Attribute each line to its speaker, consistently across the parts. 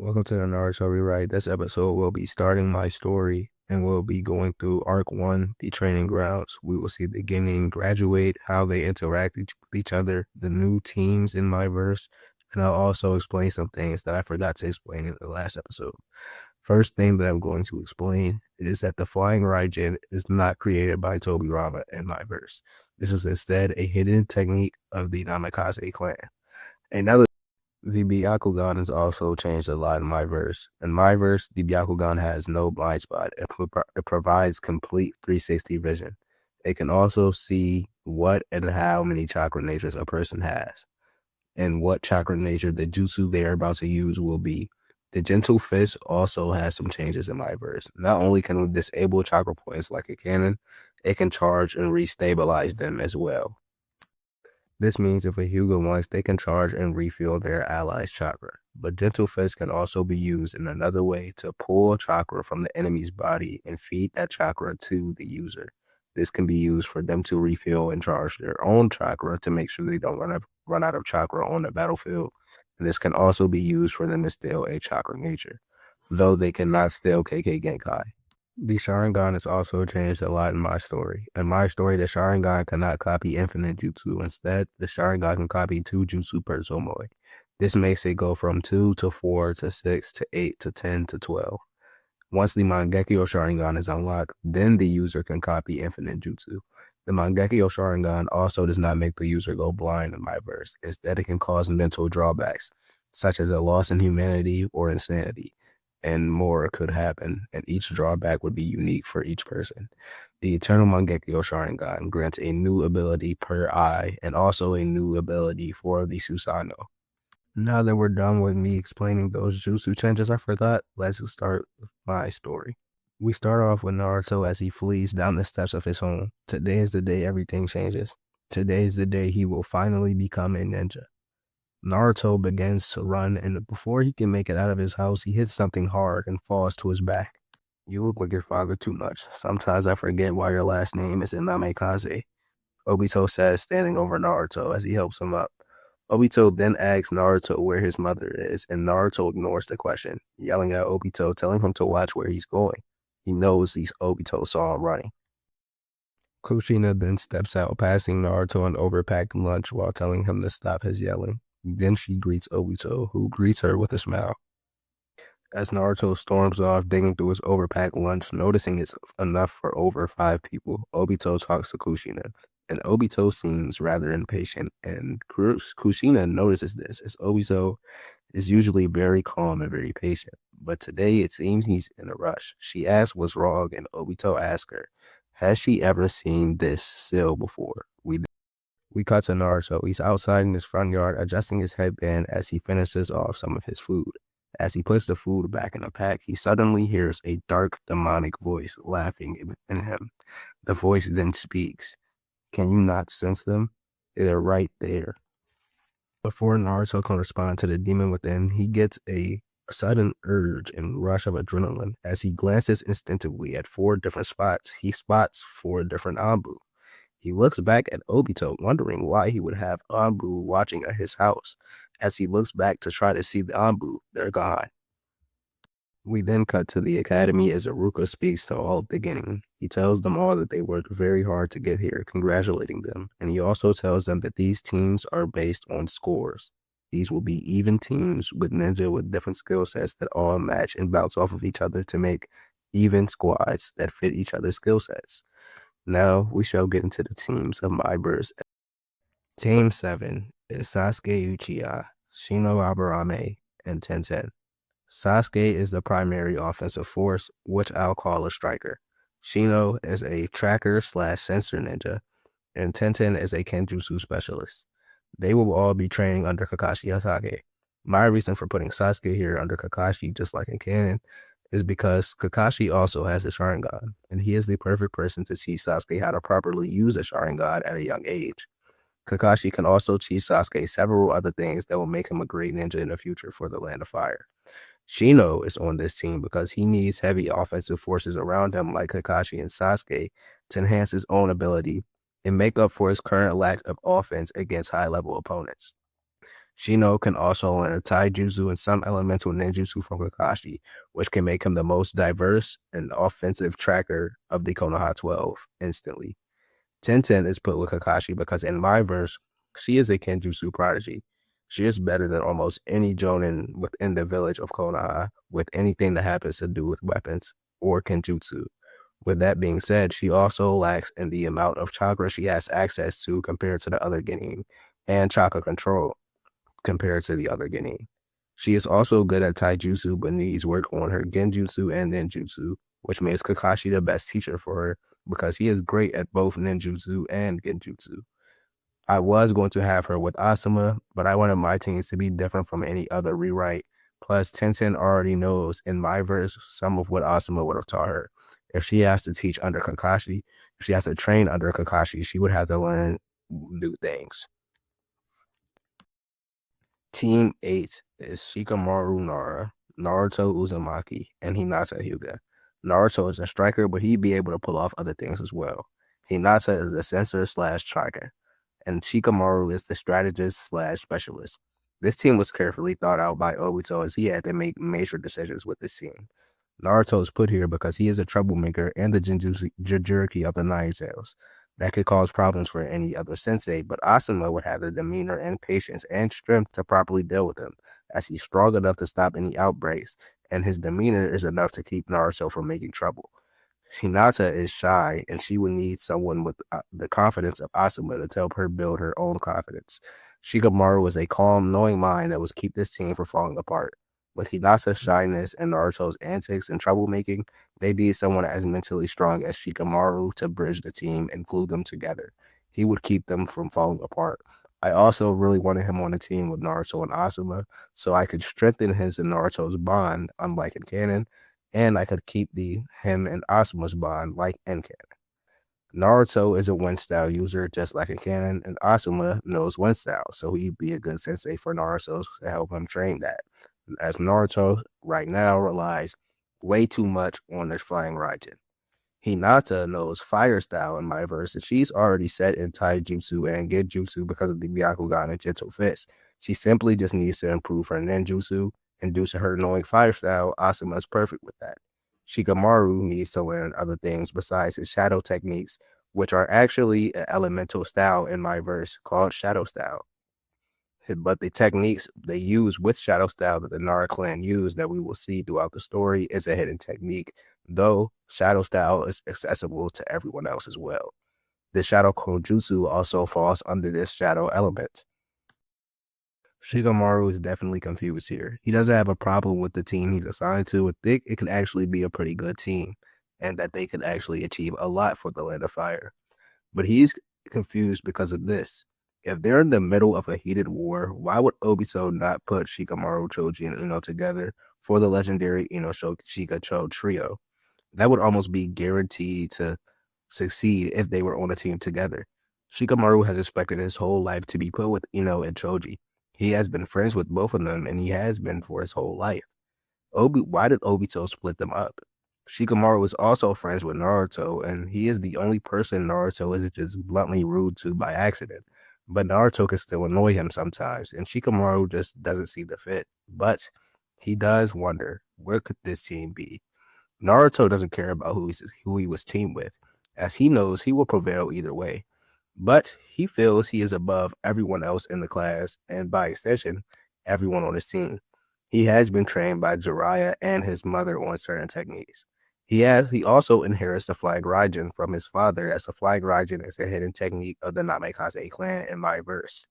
Speaker 1: Welcome to the Naruto Rewrite. This episode will be starting my story and we'll be going through Arc 1, the training grounds. We will see the beginning, graduate, how they interact with each other, the new teams in my verse, and I'll also explain some things that I forgot to explain in the last episode. First thing that I'm going to explain is that the Flying Raijin is not created by Tobirama in my verse. This is instead a hidden technique of the Namikaze clan. Another The Byakugan is also changed a lot in my verse. In my verse, the Byakugan has no blind spot. It provides complete 360 vision. It can also see what and how many chakra natures a person has, and what chakra nature the jutsu they are about to use will be. The Gentle Fist also has some changes in my verse. Not only can it disable chakra points like a cannon, it can charge and restabilize them as well. This means if a Hyuga wants, they can charge and refill their allies' chakra. But Gentle Fist can also be used in another way to pull chakra from the enemy's body and feed that chakra to the user. This can be used for them to refill and charge their own chakra to make sure they don't run out of chakra on the battlefield. And this can also be used for them to steal a chakra nature, though they cannot steal KK Genkai. The Sharingan is also changed a lot in my story. In my story, the Sharingan cannot copy infinite jutsu. Instead, the Sharingan can copy 2 jutsu per Zomoi. This makes it go from 2 to 4 to 6 to 8 to 10 to 12. Once the Mangekyo Sharingan is unlocked, then the user can copy infinite jutsu. The Mangekyo Sharingan also does not make the user go blind in my verse. Instead, it can cause mental drawbacks, such as a loss in humanity or insanity, and more could happen, and each drawback would be unique for each person. The Eternal Mangekyo Sharingan grants a new ability per eye, and also a new ability for the Susanoo. Now that we're done with me explaining those jutsu changes I forgot, let's start with my story. We start off with Naruto as he flees down the steps of his home. Today is the day everything changes. Today is the day he will finally become a ninja. Naruto begins to run, and before he can make it out of his house, he hits something hard and falls to his back. You look like your father too much. Sometimes I forget why your last name is Namikaze, Obito says, standing over Naruto as he helps him up. Obito then asks Naruto where his mother is, and Naruto ignores the question, yelling at Obito, telling him to watch where he's going. He knows Obito saw him running. Kushina then steps out, passing Naruto an overpacked lunch while telling him to stop his yelling. Then she greets Obito, who greets her with a smile. As Naruto storms off, digging through his overpacked lunch, noticing it's enough for over 5 people, Obito talks to Kushina, and Obito seems rather impatient, and Kushina notices this, as Obito is usually very calm and very patient, but today it seems he's in a rush. She asks what's wrong, and Obito asks her, has she ever seen this still before? We cut to Naruto. He's outside in his front yard, adjusting his headband as he finishes off some of his food. As he puts the food back in the pack, he suddenly hears a dark, demonic voice laughing within him. The voice then speaks. Can you not sense them? They're right there. Before Naruto can respond to the demon within, he gets a sudden urge and rush of adrenaline. As he glances instinctively at 4 different spots, he spots 4 different Anbu. He looks back at Obito, wondering why he would have Anbu watching at his house. As he looks back to try to see the Anbu, they're gone. We then cut to the academy as Iruka speaks to all at the beginning. He tells them all that they worked very hard to get here, congratulating them, and he also tells them that these teams are based on scores. These will be even teams with ninja with different skill sets that all match and bounce off of each other to make even squads that fit each other's skill sets. Now we shall get into the teams of my verse. Team 7 is Sasuke Uchiha, Shino Aburame, and Tenten. Sasuke is the primary offensive force, which I'll call a striker. Shino is a tracker slash sensor ninja, and Tenten is a Kenjutsu specialist. They will all be training under Kakashi Hatake. My reason for putting Sasuke here under Kakashi, just like in canon, is because Kakashi also has a Sharingan, and he is the perfect person to teach Sasuke how to properly use a Sharingan at a young age. Kakashi can also teach Sasuke several other things that will make him a great ninja in the future for the Land of Fire. Shino is on this team because he needs heavy offensive forces around him like Kakashi and Sasuke to enhance his own ability and make up for his current lack of offense against high-level opponents. Shino can also learn taijutsu and some elemental ninjutsu from Kakashi, which can make him the most diverse and offensive tracker of the Konoha 12 instantly. Tenten is put with Kakashi because in my verse, she is a Kenjutsu prodigy. She is better than almost any Jonin within the village of Konoha with anything that happens to do with weapons or Kenjutsu. With that being said, she also lacks in the amount of chakra she has access to compared to the other Genin, and chakra control compared to the other Genin. She is also good at taijutsu but needs work on her genjutsu and ninjutsu, which makes Kakashi the best teacher for her because he is great at both ninjutsu and genjutsu. I was going to have her with Asuma, but I wanted my teams to be different from any other rewrite. Plus, Tenten already knows in my verse some of what Asuma would have taught her. If she has to teach under Kakashi, if she has to train under Kakashi, she would have to learn new things. Team 8 is Shikamaru Nara, Naruto Uzumaki, and Hinata Hyuga. Naruto is a striker, but he'd be able to pull off other things as well. Hinata is a sensor slash striker, and Shikamaru is the strategist slash specialist. This team was carefully thought out by Obito as he had to make major decisions with this team. Naruto is put here because he is a troublemaker and the Jinchuriki of the Nine Tails. That could cause problems for any other sensei, but Asuma would have the demeanor and patience and strength to properly deal with him, as he's strong enough to stop any outbreaks, and his demeanor is enough to keep Naruto from making trouble. Hinata is shy, and she would need someone with the confidence of Asuma to help her build her own confidence. Shikamaru is a calm, knowing mind that would keep this team from falling apart. With Hinata's shyness and Naruto's antics and troublemaking, they need someone as mentally strong as Shikamaru to bridge the team and glue them together. He would keep them from falling apart. I also really wanted him on the team with Naruto and Asuma, so I could strengthen his and Naruto's bond, unlike in canon, and I could keep the him and Asuma's bond like in canon. Naruto is a one style user just like in canon, and Asuma knows one style, so he'd be a good sensei for Naruto to help him train that. As Naruto right now relies way too much on the flying Raijin. Hinata knows fire style in my verse, and she's already set in taijutsu and genjutsu because of the Byakugan and Gentle Fist. She simply just needs to improve her ninjutsu, and due to her knowing fire style, Asuma is perfect with that. Shikamaru needs to learn other things besides his shadow techniques, which are actually an elemental style in my verse called shadow style. But the techniques they use with shadow style that the Nara clan use that we will see throughout the story is a hidden technique, though shadow style is accessible to everyone else as well. The shadow konjutsu also falls under this shadow element. Shikamaru is definitely confused here. He doesn't have a problem with the team he's assigned to and think it could actually be a pretty good team and that they could actually achieve a lot for the Land of Fire. But he's confused because of this. If they're in the middle of a heated war, why would Obito not put Shikamaru, Choji, and Uno together for the legendary Shika Cho trio? That would almost be guaranteed to succeed if they were on a team together. Shikamaru has expected his whole life to be put with Ino and Choji. He has been friends with both of them, and he has been for his whole life. Why did Obito split them up? Shikamaru is also friends with Naruto, and he is the only person Naruto is just bluntly rude to by accident. But Naruto can still annoy him sometimes, and Shikamaru just doesn't see the fit. But he does wonder, where could this team be? Naruto doesn't care about who he was teamed with, as he knows he will prevail either way. But he feels he is above everyone else in the class, and by extension, everyone on his team. He has been trained by Jiraiya and his mother on certain techniques. He also inherits the Flying Raijin from his father, as the Flying Raijin is a hidden technique of the Namikaze clan in my verse.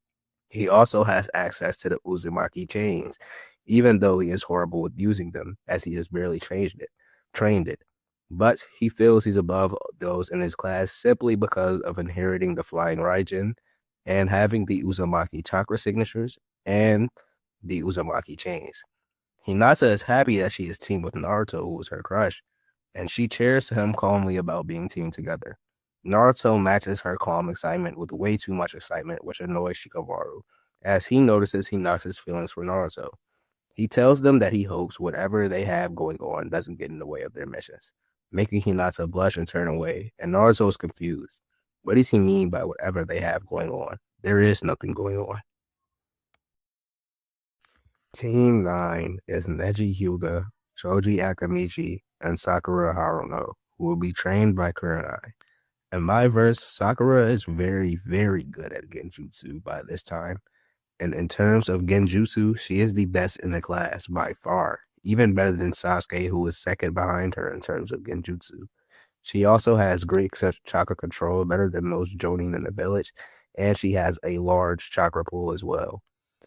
Speaker 1: He also has access to the Uzumaki chains, even though he is horrible with using them, as he has barely trained it. But he feels he's above those in his class simply because of inheriting the Flying Raijin and having the Uzumaki chakra signatures and the Uzumaki chains. Hinata is happy that she is teamed with Naruto, who is her crush, and she cheers to him calmly about being teamed together. Naruto matches her calm excitement with way too much excitement, which annoys Shikamaru, as he notices Hinata's feelings for Naruto. He tells them that he hopes whatever they have going on doesn't get in the way of their missions, making Hinata blush and turn away, and Naruto is confused. What does he mean by whatever they have going on? There is nothing going on. Team 9 is Neji Hyuga, Shoji Akamichi, and Sakura Haruno, who will be trained by Kurenai. In my verse, Sakura is very, very good at Genjutsu by this time. And in terms of Genjutsu, she is the best in the class by far, even better than Sasuke, who is second behind her in terms of Genjutsu. She also has great chakra control, better than most Jonin in the village, and she has a large chakra pool as well.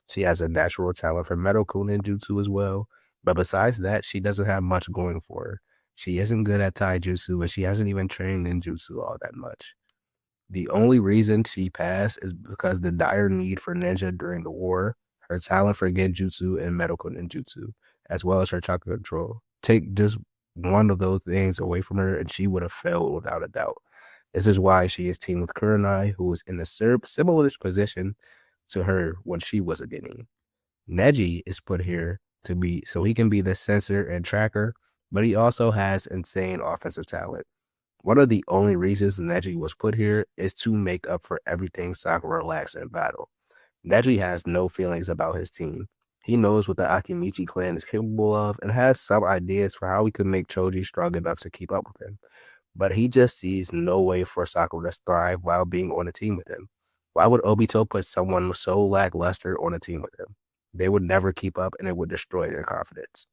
Speaker 1: She has a natural talent for medical ninjutsu as well, but besides that, she doesn't have much going for her. She isn't good at taijutsu, and she hasn't even trained ninjutsu all that much. The only reason she passed is because the dire need for ninja during the war, her talent for genjutsu and medical ninjutsu, as well as her chakra control. Take just one of those things away from her, and she would have failed without a doubt. This is why she is teamed with Kurenai, who was in a similar position to her when she was a genin. Neji is put here to be so he can be the sensor and tracker, but he also has insane offensive talent. One of the only reasons Neji was put here is to make up for everything Sakura lacks in battle. Neji has no feelings about his team. He knows what the Akimichi clan is capable of and has some ideas for how he could make Choji strong enough to keep up with him. But he just sees no way for Sakura to thrive while being on a team with him. Why would Obito put someone so lackluster on a team with him? They would never keep up and it would destroy their confidence.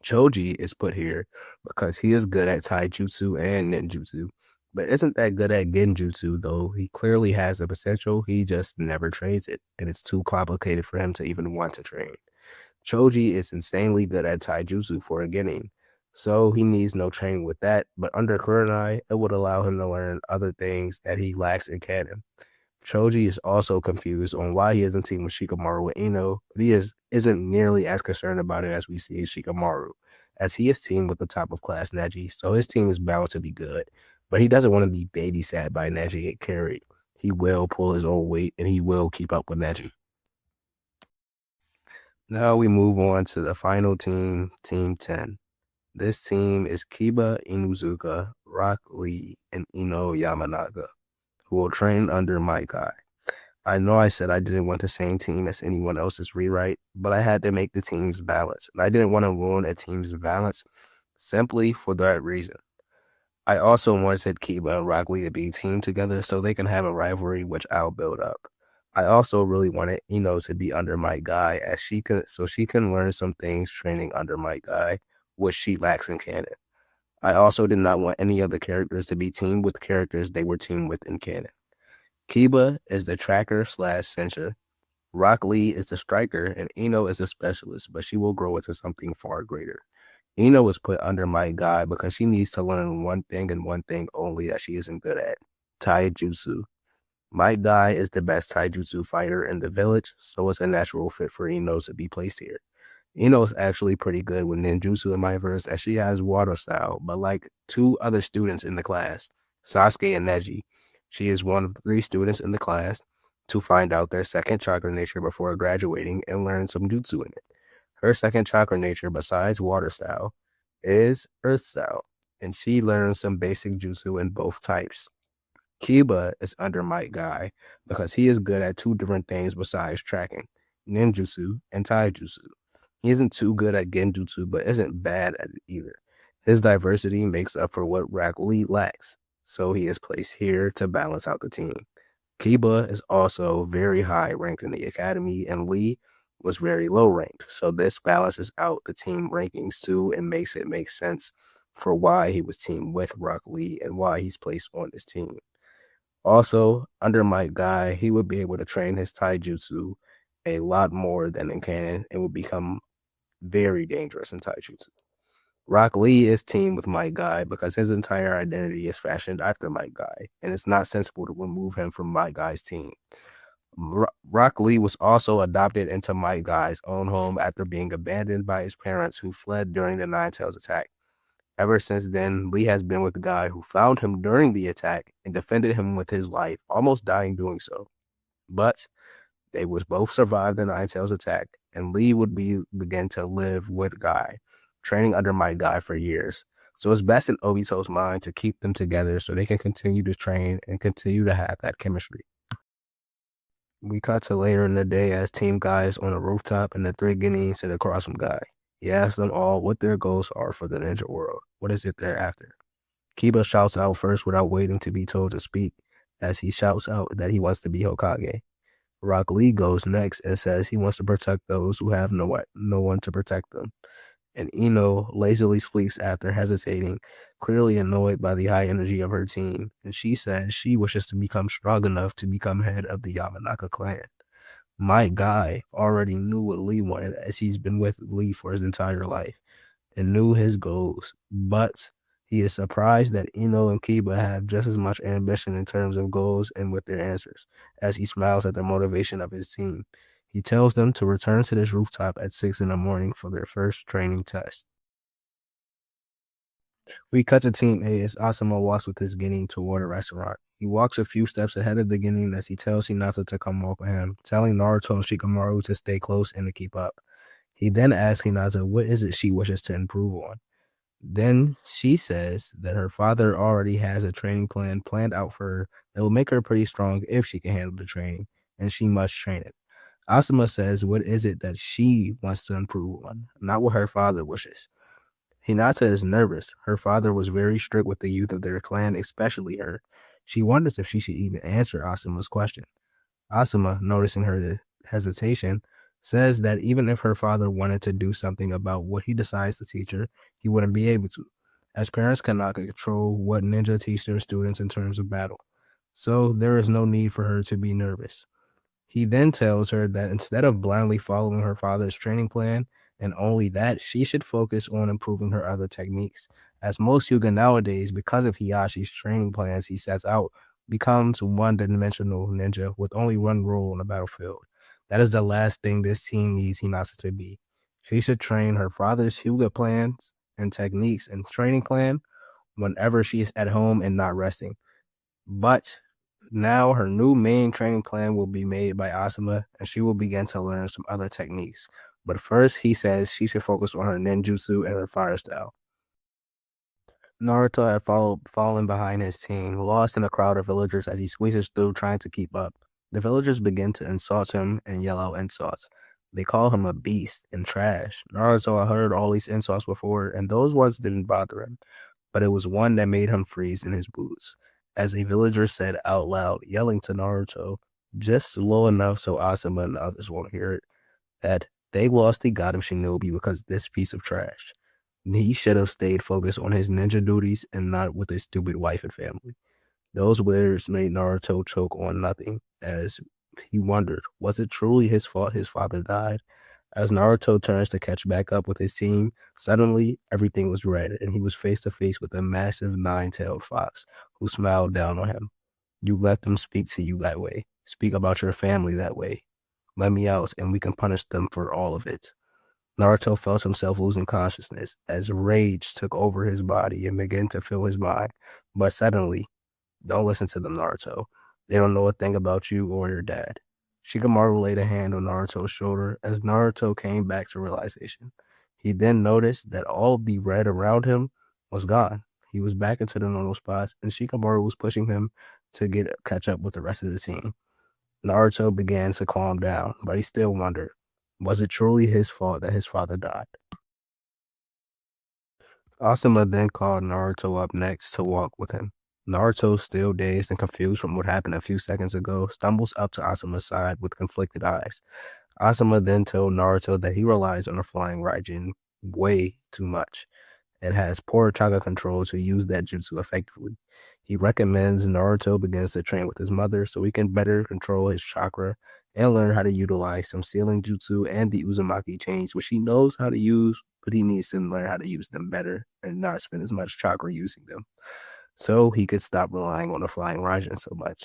Speaker 1: Choji is put here because he is good at taijutsu and ninjutsu, but isn't that good at genjutsu, though he clearly has the potential, he just never trains it, and it's too complicated for him to even want to train. Choji is insanely good at taijutsu for a genin, so he needs no training with that, but under Kurenai, it would allow him to learn other things that he lacks in canon. Choji is also confused on why he isn't teamed with Shikamaru and Ino, but isn't nearly as concerned about it as we see in Shikamaru, as he is teamed with the top of class Neji, so his team is bound to be good. But he doesn't want to be babysat by Neji and carried. He will pull his own weight and he will keep up with Neji. Now we move on to the final team, Team 10. This team is Kiba Inuzuka, Rock Lee, and Ino Yamanaga, who will train under my guy. I know I said I didn't want the same team as anyone else's rewrite, but I had to make the teams balance. And I didn't want to ruin a team's balance simply for that reason. I also wanted Kiba and Rock Lee to be teamed together so they can have a rivalry, which I'll build up. I also really wanted Ino to be under my guy as she can learn some things training under my guy, which she lacks in canon. I also did not want any other characters to be teamed with characters they were teamed with in canon. Kiba is the tracker slash sensor. Rock Lee is the striker, and Ino is a specialist, but she will grow into something far greater. Ino was put under my guy because she needs to learn one thing and one thing only that she isn't good at: taijutsu. My guy is the best taijutsu fighter in the village, so it's a natural fit for Ino to be placed here. Ino's actually pretty good with ninjutsu in my verse, as she has water style, but like two other students in the class, Sasuke and Neji, she is one of the 3 students in the class to find out their second chakra nature before graduating and learn some jutsu in it. Her second chakra nature, besides water style, is earth style, and she learns some basic jutsu in both types. Kiba is under my guy because he is good at 2 different things besides tracking: ninjutsu and taijutsu. He isn't too good at genjutsu, but isn't bad at it either. His diversity makes up for what Rock Lee lacks, so he is placed here to balance out the team. Kiba is also very high ranked in the academy, and Lee was very low ranked, so this balances out the team rankings too and makes it make sense for why he was teamed with Rock Lee and why he's placed on this team. Also, under my guy, he would be able to train his taijutsu a lot more than in canon and would become very dangerous in taijutsu. Rock Lee is teamed with my guy because his entire identity is fashioned after my guy, and it's not sensible to remove him from my guy's team. Rock Lee was also adopted into my guy's own home after being abandoned by his parents who fled during the Nine Tails attack. Ever since then, Lee has been with the guy who found him during the attack and defended him with his life, almost dying doing so. But they would both survive the Nine Tails attack, and Lee would begin to live with Guy, training under my guy for years. So it's best in Obito's mind to keep them together so they can continue to train and continue to have that chemistry. We cut to later in the day as Team Guy is on a rooftop and the three Guineas sit across from Guy. He asks them all what their goals are for the ninja world. What is it they're after? Kiba shouts out first without waiting to be told to speak, as he shouts out that he wants to be Hokage. Rock Lee goes next and says he wants to protect those who have no one to protect them. And Ino lazily speaks after hesitating, clearly annoyed by the high energy of her team, and she says she wishes to become strong enough to become head of the Yamanaka clan. My guy already knew what Lee wanted as he's been with Lee for his entire life and knew his goals, but he is surprised that Ino and Kiba have just as much ambition in terms of goals and with their answers, as he smiles at the motivation of his team. He tells them to return to this rooftop at 6 in the morning for their first training test. We cut to Team A as Asama walks with his Guinea toward a restaurant. He walks a few steps ahead of the Guinea as he tells Hinata to come walk with him, telling Naruto and Shikamaru to stay close and to keep up. He then asks Hinata what is it she wishes to improve on. Then she says that her father already has a training plan planned out for her that will make her pretty strong if she can handle the training, and she must train it. Asuma says what is it that she wants to improve on, not what her father wishes. Hinata is nervous. Her father was very strict with the youth of their clan, especially her. She wonders if she should even answer Asuma's question. Asuma, noticing her hesitation, says that even if her father wanted to do something about what he decides to teach her, he wouldn't be able to, as parents cannot control what ninja teach their students in terms of battle. So there is no need for her to be nervous. He then tells her that instead of blindly following her father's training plan, and only that, she should focus on improving her other techniques. As most Hyuga nowadays, because of Hiyashi's training plans he sets out, becomes one-dimensional ninja with only one role on the battlefield. That is the last thing this team needs Hinata to be. She should train her father's Hyuga plans and techniques and training plan whenever she is at home and not resting. But now her new main training plan will be made by Asuma, and she will begin to learn some other techniques. But first, he says she should focus on her ninjutsu and her fire style. Naruto had fallen behind his team, lost in a crowd of villagers as he squeezes through trying to keep up. The villagers begin to insult him and yell out insults. They call him a beast and trash. Naruto had heard all these insults before, and those ones didn't bother him, but it was one that made him freeze in his boots. As a villager said out loud, yelling to Naruto, just low enough so Asuma and the others won't hear it, that they lost the god of Shinobi because this piece of trash. He should have stayed focused on his ninja duties and not with his stupid wife and family. Those words made Naruto choke on nothing, as he wondered, was it truly his fault his father died? As Naruto turns to catch back up with his team, suddenly everything was red and he was face to face with a massive nine-tailed fox who smiled down on him. You let them speak to you that way. Speak about your family that way. Let me out and we can punish them for all of it. Naruto felt himself losing consciousness as rage took over his body and began to fill his mind. But suddenly, don't listen to them, Naruto. They don't know a thing about you or your dad. Shikamaru laid a hand on Naruto's shoulder as Naruto came back to realization. He then noticed that all of the red around him was gone. He was back into the normal spots, and Shikamaru was pushing him to catch up with the rest of the team. Naruto began to calm down, but he still wondered, was it truly his fault that his father died? Asuma then called Naruto up next to walk with him. Naruto, still dazed and confused from what happened a few seconds ago, stumbles up to Asuma's side with conflicted eyes. Asuma then told Naruto that he relies on the flying Raijin way too much and has poor chakra control to use that jutsu effectively. He recommends Naruto begins to train with his mother so he can better control his chakra and learn how to utilize some sealing jutsu and the Uzumaki chains, which he knows how to use, but he needs to learn how to use them better and not spend as much chakra using them, so he could stop relying on the flying Raijin so much.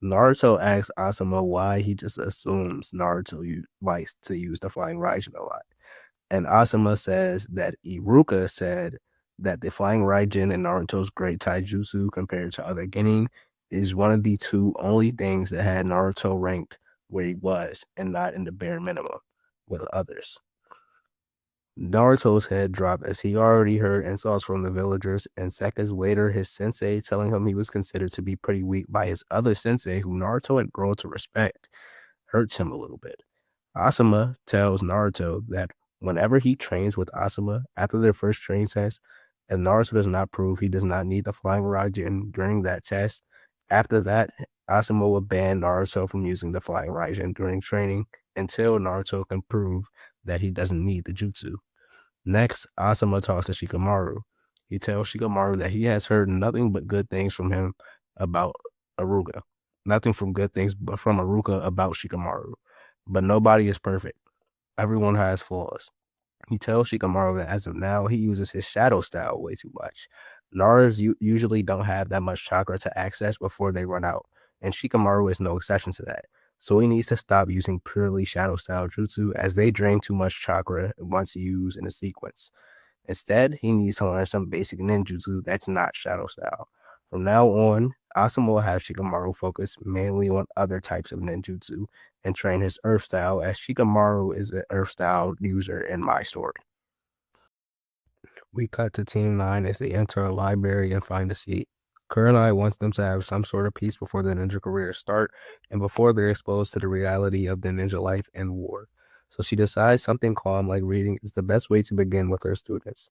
Speaker 1: Naruto asks Asuma why he just assumes Naruto likes to use the flying Raijin a lot. And Asuma says that Iruka said that the Flying Raijin and Naruto's great taijutsu compared to other genin is one of the two only things that had Naruto ranked where he was and not in the bare minimum with others. Naruto's head dropped as he already heard insults from the villagers, and seconds later his sensei telling him he was considered to be pretty weak by his other sensei who Naruto had grown to respect. hurts him a little bit. Asuma tells Naruto that whenever he trains with Asuma after their first training test, if Naruto does not prove he does not need the Flying Raijin during that test, after that, Asuma will ban Naruto from using the Flying Raijin during training until Naruto can prove that he doesn't need the jutsu. Next, Asuma talks to Shikamaru. He tells Shikamaru that he has heard nothing but good things from him about Aruga. Nothing from good things but from Aruka about Shikamaru. But nobody is perfect. Everyone has flaws. He tells Shikamaru that as of now, he uses his shadow style way too much. Naras usually don't have that much chakra to access before they run out, and Shikamaru is no exception to that. So he needs to stop using purely shadow style jutsu as they drain too much chakra once used in a sequence. Instead, he needs to learn some basic ninjutsu that's not shadow style. From now on, Asuma will have Shikamaru focus mainly on other types of ninjutsu and train his earth style, as Shikamaru is an earth style user in my story. We cut to Team 9 as they enter a library and find a seat. Kurenai wants them to have some sort of peace before their ninja careers start and before they're exposed to the reality of the ninja life and war. So she decides something calm like reading is the best way to begin with her students.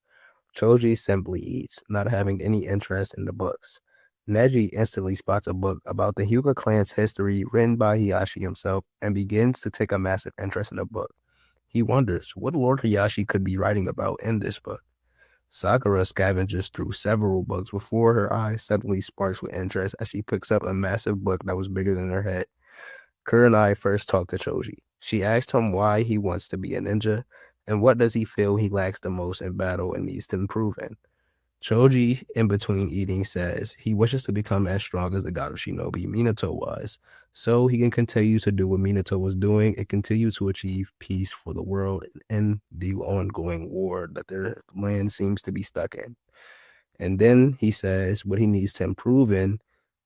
Speaker 1: Choji simply eats, not having any interest in the books. Neji instantly spots a book about the Hyuga clan's history written by Hiyashi himself and begins to take a massive interest in the book. He wonders what Lord Hiyashi could be writing about in this book. Sakura scavenges through several books before her eyes suddenly sparks with interest as she picks up a massive book that was bigger than her head. Kurenai first talked to Choji. She asked him why he wants to be a ninja and what does he feel he lacks the most in battle and needs to improve in. Choji, in between eating, says he wishes to become as strong as the god of Shinobi Minato was, so he can continue to do what Minato was doing and continue to achieve peace for the world and end the ongoing war that their land seems to be stuck in. And then he says what he needs to improve in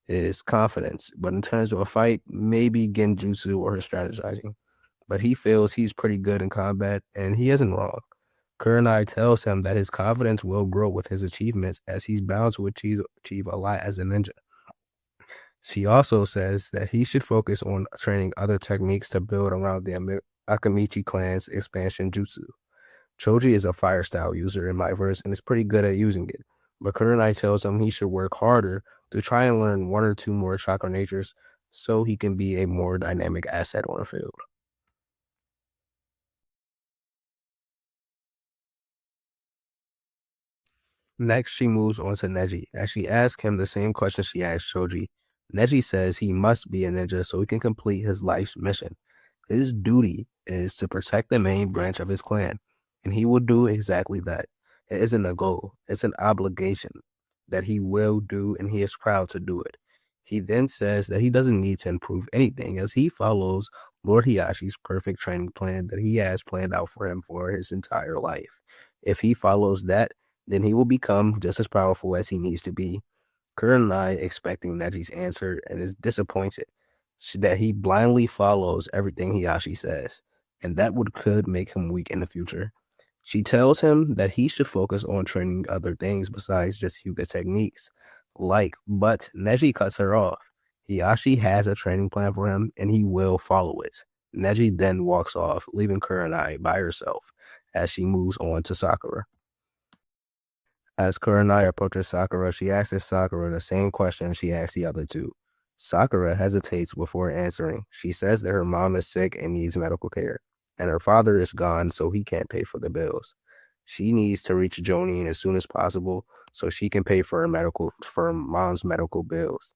Speaker 1: is confidence, but in terms of a fight, maybe genjutsu or his strategizing. But he feels he's pretty good in combat, and he isn't wrong. Kurenai tells him that his confidence will grow with his achievements as he's bound to achieve a lot as a ninja. She also says that he should focus on training other techniques to build around the Akamichi clan's expansion jutsu. Choji is a fire style user in my verse and is pretty good at using it, but Kurenai tells him he should work harder to try and learn one or two more chakra natures so he can be a more dynamic asset on the field. Next, she moves on to Neji, as she asks him the same question she asked Choji. Neji says he must be a ninja so he can complete his life's mission. His duty is to protect the main branch of his clan, and he will do exactly that. It isn't a goal, it's an obligation that he will do, and he is proud to do it. He then says that he doesn't need to improve anything as he follows Lord Hiyashi's perfect training plan that he has planned out for him for his entire life. If he follows that, then he will become just as powerful as he needs to be. Kurenai expecting Neji's answer and is disappointed that he blindly follows everything Hiyashi says, and that could make him weak in the future. She tells him that he should focus on training other things besides just Hyuga techniques. But Neji cuts her off. Hiyashi has a training plan for him, and he will follow it. Neji then walks off, leaving Kurenai by herself as she moves on to Sakura. As Kurenai approaches Sakura, she asks Sakura the same question she asked the other two. Sakura hesitates before answering. She says that her mom is sick and needs medical care, and her father is gone so he can't pay for the bills. She needs to reach Jonin as soon as possible so she can pay for her mom's medical bills.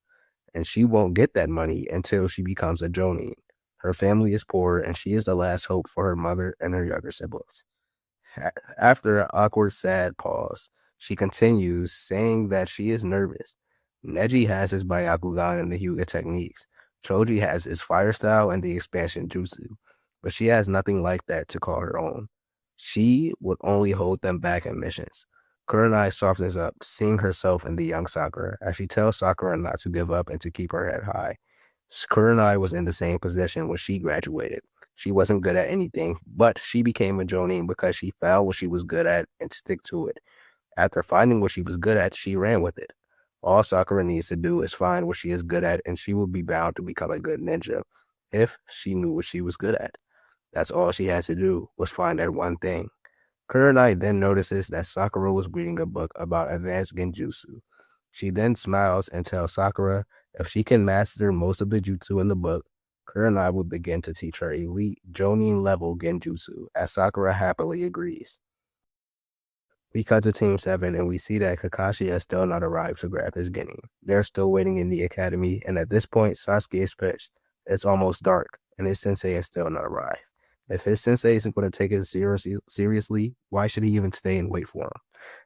Speaker 1: And she won't get that money until she becomes a Jonin. Her family is poor and she is the last hope for her mother and her younger siblings. After an awkward, sad pause, she continues, saying that she is nervous. Neji has his Byakugan and the Hyuga techniques. Choji has his fire style and the expansion jutsu, but she has nothing like that to call her own. She would only hold them back in missions. Kurenai softens up, seeing herself in the young Sakura, as she tells Sakura not to give up and to keep her head high. Kurenai was in the same position when she graduated. She wasn't good at anything, but she became a Jonin because she found what she was good at and stick to it. After finding what she was good at, she ran with it. All Sakura needs to do is find what she is good at, and she will be bound to become a good ninja. if she knew what she was good at. That's all she had to do was find that one thing. Kurenai then notices that Sakura was reading a book about advanced genjutsu. She then smiles and tells Sakura if she can master most of the jutsu in the book, Kurenai will begin to teach her elite Jonin level genjutsu, as Sakura happily agrees. We cut to Team 7 and we see that Kakashi has still not arrived to grab his Genin. They're still waiting in the academy, and at this point, Sasuke is pissed. It's almost dark, and his sensei has still not arrived. If his sensei isn't going to take it seriously, why should he even stay and wait for him?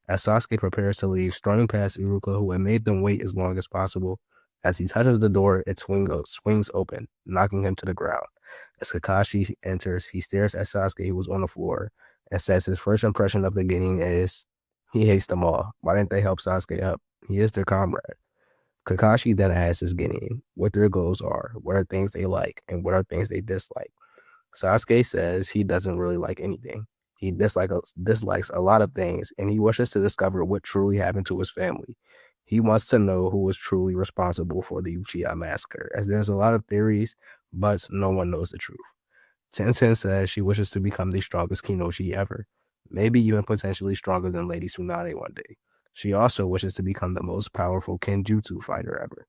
Speaker 1: As Sasuke prepares to leave, strolling past Iruka, who had made them wait as long as possible, as he touches the door, it swings open, knocking him to the ground. As Kakashi enters, he stares at Sasuke, who was on the floor, and says his first impression of the Genin is, he hates them all. Why didn't they help Sasuke up? He is their comrade. Kakashi then asks his Genin what their goals are, what are things they like, and what are things they dislike. Sasuke says he doesn't really like anything. He dislikes a lot of things, and he wishes to discover what truly happened to his family. He wants to know who was truly responsible for the Uchiha massacre, as there's a lot of theories, but no one knows the truth. Tenten says she wishes to become the strongest Kinoshi ever, maybe even potentially stronger than Lady Tsunade one day. She also wishes to become the most powerful Kenjutsu fighter ever.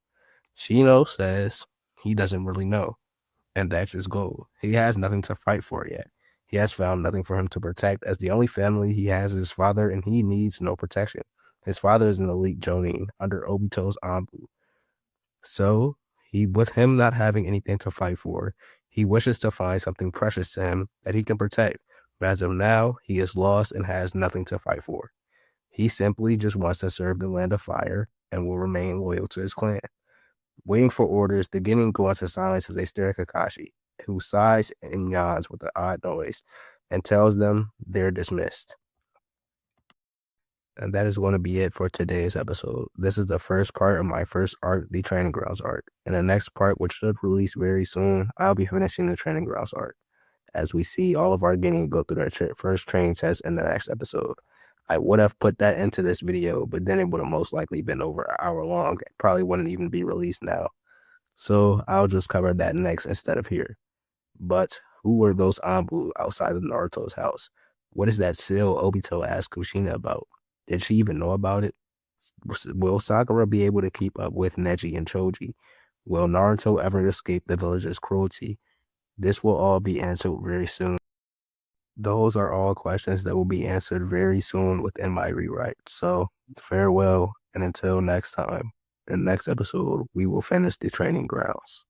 Speaker 1: Shino says he doesn't really know, and that's his goal. He has nothing to fight for yet. He has found nothing for him to protect, as the only family he has is his father, and he needs no protection. His father is an elite Jonin under Obito's Anbu. So, with him not having anything to fight for, he wishes to find something precious to him that he can protect. But as of now, he is lost and has nothing to fight for. He simply just wants to serve the land of fire and will remain loyal to his clan. Waiting for orders, the Genin go into silence as they stare at Kakashi, who sighs and yawns with an odd noise and tells them they're dismissed. And that is going to be it for today's episode. This is the first part of my first arc, the Training Grounds arc. In the next part, which should release very soon, I'll be finishing the Training Grounds arc, as we see all of our Genin go through their first training test in the next episode. I would have put that into this video, but then it would have most likely been over an hour long. It probably wouldn't even be released now. So I'll just cover that next instead of here. But who were those Anbu outside of Naruto's house? What is that seal Obito asked Kushina about? Did she even know about it? Will Sakura be able to keep up with Neji and Choji? Will Naruto ever escape the village's cruelty? This will all be answered very soon. Those are all questions that will be answered very soon within my rewrite. So farewell, and until next time. In the next episode, we will finish the Training Grounds.